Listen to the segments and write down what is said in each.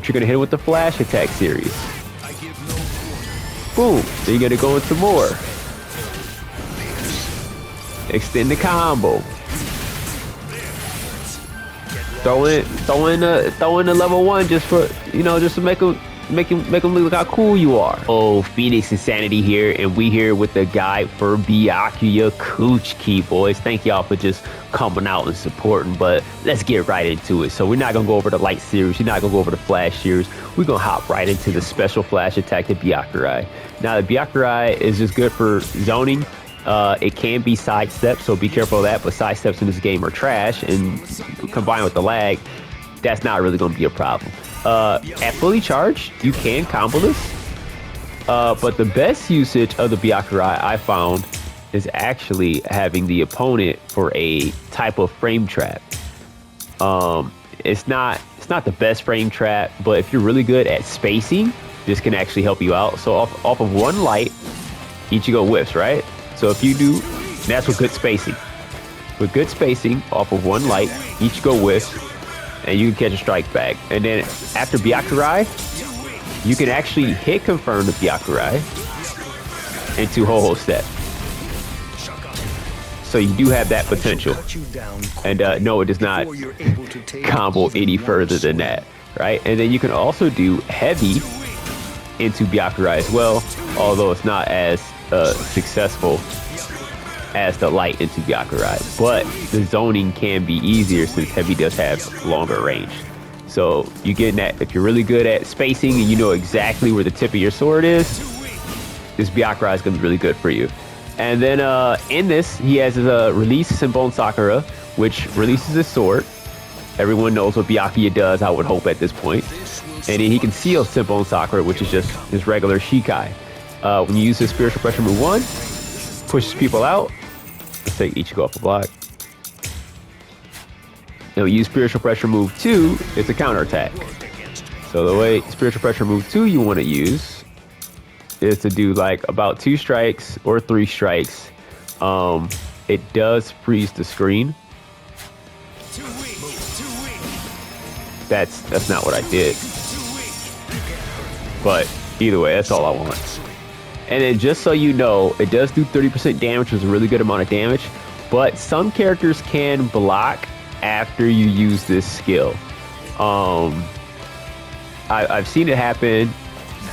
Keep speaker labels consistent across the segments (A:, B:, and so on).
A: but you're gonna hit him with the flash attack series. Boom. Then you're gonna go into more. Extend the combo. Throw in the level 1 just for, you know, just to make him look how cool you are. Oh, Phoenix Insanity here, and we here with the guide for Byakuya Cooch Key, boys. Thank y'all for just coming out and supporting, but let's get right into it. So we're not gonna go over the light series, we're not gonna go over the flash series. We're gonna hop right into the special flash attack, the Byakurai. Now the Byakurai is just good for zoning. It can be sidestep, so be careful of that, but sidesteps in this game are trash, and combined with the lag, that's not really going to be a problem. At fully charged, you can combo this, but the best usage of the Byakurai I found is actually having the opponent for a type of frame trap. It's not the best frame trap, but if you're really good at spacing, this can actually help you out. So off of one light, Ichigo whiffs, right? So if you do, that's with good spacing. With good spacing, off of one light, Ichigo whiffs, and you can catch a strike back. And then after Byakurai, you can actually hit confirm the Byakurai into Ho-Ho Step. So you do have that potential. And no, it does not combo any further than that, right? And then you can also do heavy into Byakurai as well, although it's not as successful as the light into Byakurai, but the zoning can be easier since heavy does have longer range. So you get that if you're really good at spacing and you know exactly where the tip of your sword is, this Byakurai is going to be really good for you. And then in this, he has his release Senbonzakura, which releases his sword. Everyone knows what Byakuya does, I would hope, at this point. And then he can seal Senbonzakura, which is just his regular Shikai. When you use his spiritual pressure move 1, pushes people out. Let's take Ichigo off the block. Now use spiritual pressure move 2, it's a counterattack. So the way spiritual pressure move 2 you want to use is to do like about 2 strikes or 3 strikes. It does freeze the screen. That's not what I did. But either way, that's all I want. And then just so you know, it does do 30% damage, which is a really good amount of damage, but some characters can block after you use this skill. I've seen it happen.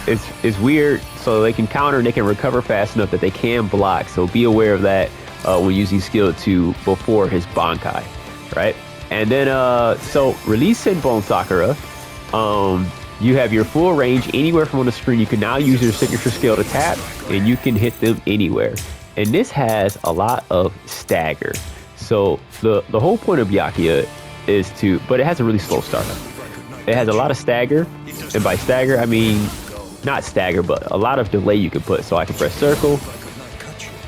A: It's weird, so they can counter and they can recover fast enough that they can block, so be aware of that when using skill 2 before his Bankai, right? And then, so release Senbonzakura. You have your full range anywhere from on the screen. You can now use your signature skill to tap, and you can hit them anywhere. And this has a lot of stagger. So the whole point of Byakuya is to, but it has a really slow startup. It has a lot of stagger, and by stagger I mean not stagger, but a lot of delay you can put. So I can press circle,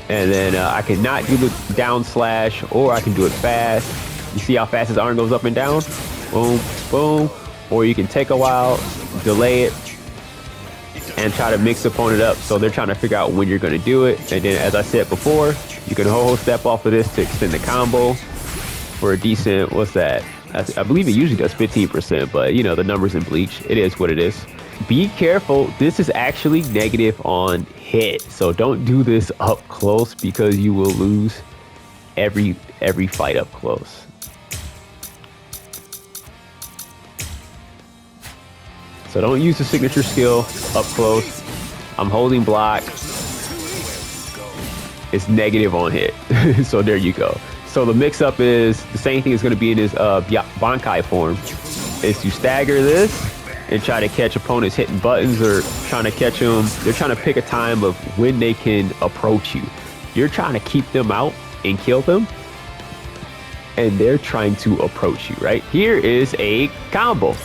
A: and then I can not do the down slash, or I can do it fast. You see how fast his arm goes up and down? Boom, boom. Or you can take a while, delay it, and try to mix the opponent up. So they're trying to figure out when you're going to do it. And then, as I said before, you can Ho-Ho Step off of this to extend the combo for a decent, what's that? I believe it usually does 15%, but you know, the numbers in Bleach, it is what it is. Be careful, this is actually negative on hit. So don't do this up close because you will lose every fight up close. So don't use the signature skill up close. I'm holding block. It's negative on hit. So there you go. So the mix up is the same thing is going to be in his Bankai form. Is to stagger this and try to catch opponents hitting buttons or trying to catch them. They're trying to pick a time of when they can approach you. You're trying to keep them out and kill them, and they're trying to approach you, right? Here is a combo.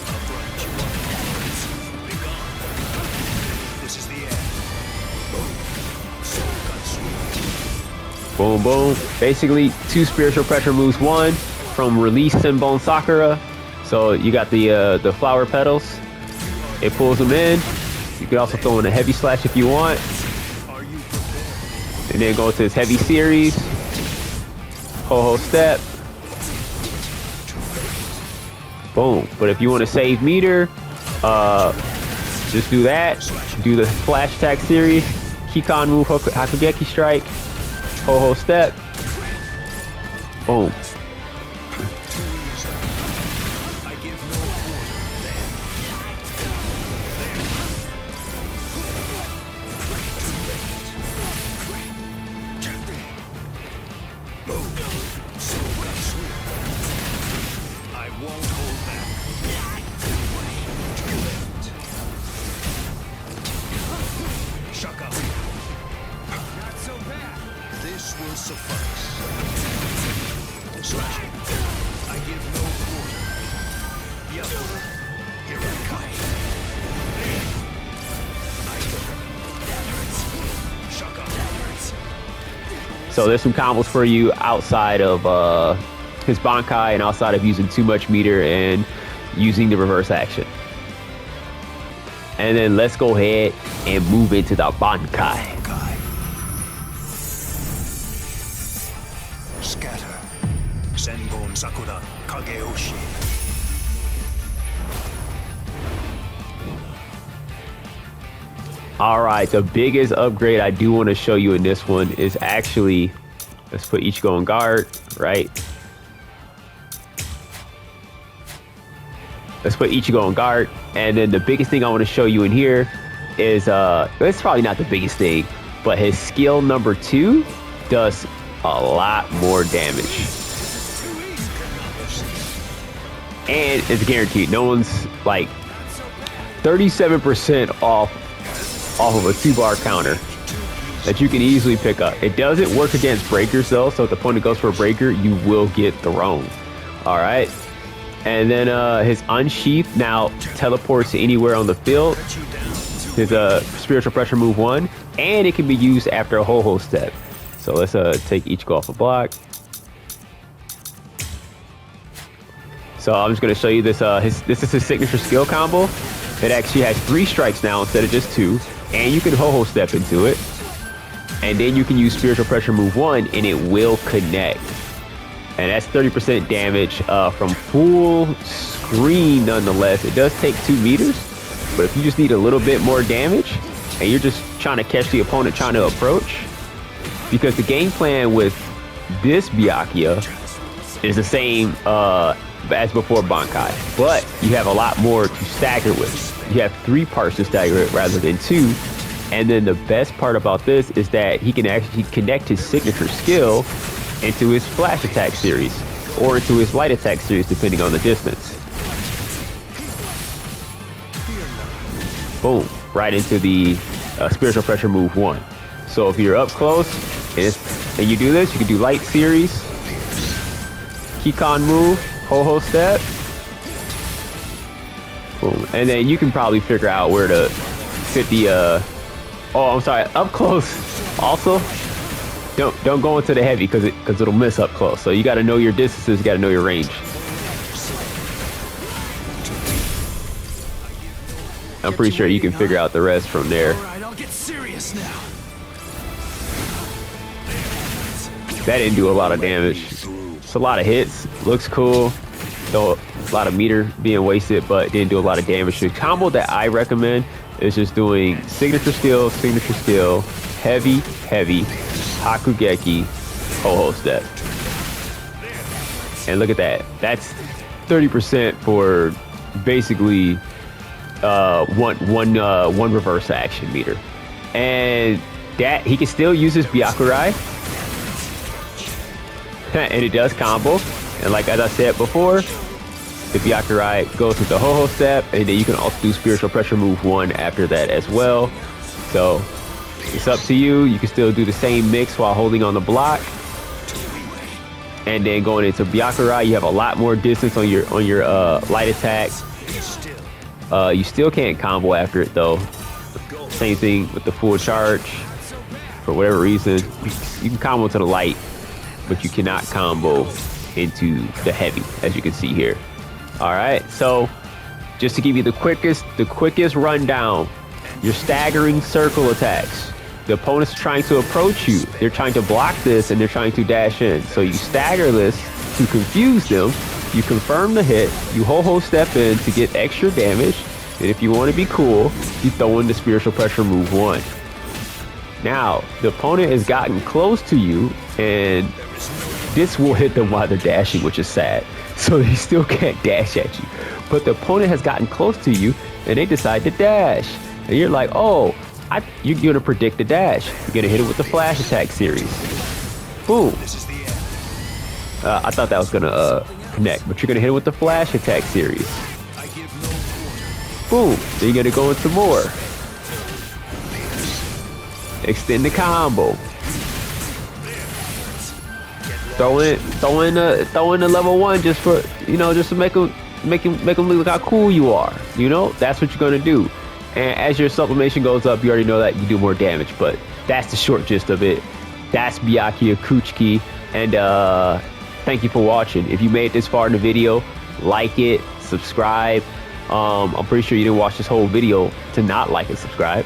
A: Boom, boom. Basically, 2 spiritual pressure moves 1 from release Senbonzakura. So you got the flower petals. It pulls them in. You can also throw in a heavy slash if you want. And then go to his heavy series. Ho-Ho Step. Boom. But if you want to save meter, Just do that. Do the flash attack series. Kikan move, Hakugeki strike. Ho-ho step. Boom. So there's some combos for you outside of his Bankai and outside of using too much meter and using the reverse action. And then let's go ahead and move into the Bankai.
B: Scatter. Senbonzakura Kageyoshi.
A: All right, the biggest upgrade I do want to show you in this one is actually, let's put Ichigo on guard, right? Let's put Ichigo on guard. And then the biggest thing I want to show you in here is, it's probably not the biggest thing, but his skill number 2 does a lot more damage. And it's guaranteed. No one's like 37% off of a 2-bar counter that you can easily pick up. It doesn't work against breakers though, so if the opponent goes for a breaker, you will get thrown. All right. And then his Unsheath now teleports to anywhere on the field. His Spiritual Pressure move 1, and it can be used after a ho-ho step. So let's take Ichigo off a block. So I'm just going to show you this. This is his signature skill combo. It actually has 3 strikes now instead of just 2. And you can ho-ho step into it. And then you can use Spiritual Pressure move 1 and it will connect. And that's 30% damage from full screen nonetheless. It does take 2 meters. But if you just need a little bit more damage and you're just trying to catch the opponent trying to approach, because the game plan with this Byakuya is the same as before Bankai, but you have a lot more to stagger with. You have 3 parts to stagger it rather than 2. And then the best part about this is that he can actually connect his signature skill into his flash attack series or into his light attack series depending on the distance. Boom, right into the Spiritual Pressure move 1. So if you're up close and you do this, you can do light series, Kikan move, ho-ho step, boom. And then you can probably figure out where to fit the oh, I'm sorry, up close also. Don't go into the heavy because it'll miss up close. So you got to know your distances, you got to know your range. I'm pretty sure you can figure out the rest from there.
B: All right, I'll get serious now.
A: That didn't do a lot of damage. It's a lot of hits. Looks cool. Though a lot of meter being wasted, but didn't do a lot of damage. The combo that I recommend is just doing signature skill, heavy, Hakugeki, ho-ho step. And look at that. That's 30% for basically one reverse action meter. And that he can still use his Byakurai. And it does combo. And like as I said before, the Byakurai goes with the ho-ho step, and then you can also do Spiritual Pressure move 1 after that as well. So it's up to you. You can still do the same mix while holding on the block. And then going into Byakurai, you have a lot more distance on your light attack. You still can't combo after it though. Same thing with the full charge. For whatever reason, you can combo to the light, but you cannot combo into the heavy, as you can see here. All right, so just to give you the quickest rundown, you're staggering circle attacks. The opponent's trying to approach you. They're trying to block this and they're trying to dash in. So you stagger this to confuse them. You confirm the hit. You ho-ho step in to get extra damage. And if you want to be cool, you throw in the spiritual pressure move 1. Now, the opponent has gotten close to you, and this will hit them while they're dashing, which is sad. So they still can't dash at you. But the opponent has gotten close to you, and they decide to dash. And you're like, oh, you're going to predict the dash. You're going to hit it with the flash attack series. Boom. I thought that was going to connect, but you're going to hit it with the flash attack series. Boom. Then you're going to go into more. Extend the combo. Throw in the level 1 just for, just to make them look how cool you are. That's what you're gonna do. And as your sublimation goes up, you already know that you do more damage. But that's the short gist of it. That's Byakuya Kuchiki, and thank you for watching. If you made it this far in the video, like it, subscribe. I'm pretty sure you didn't watch this whole video to not like and subscribe.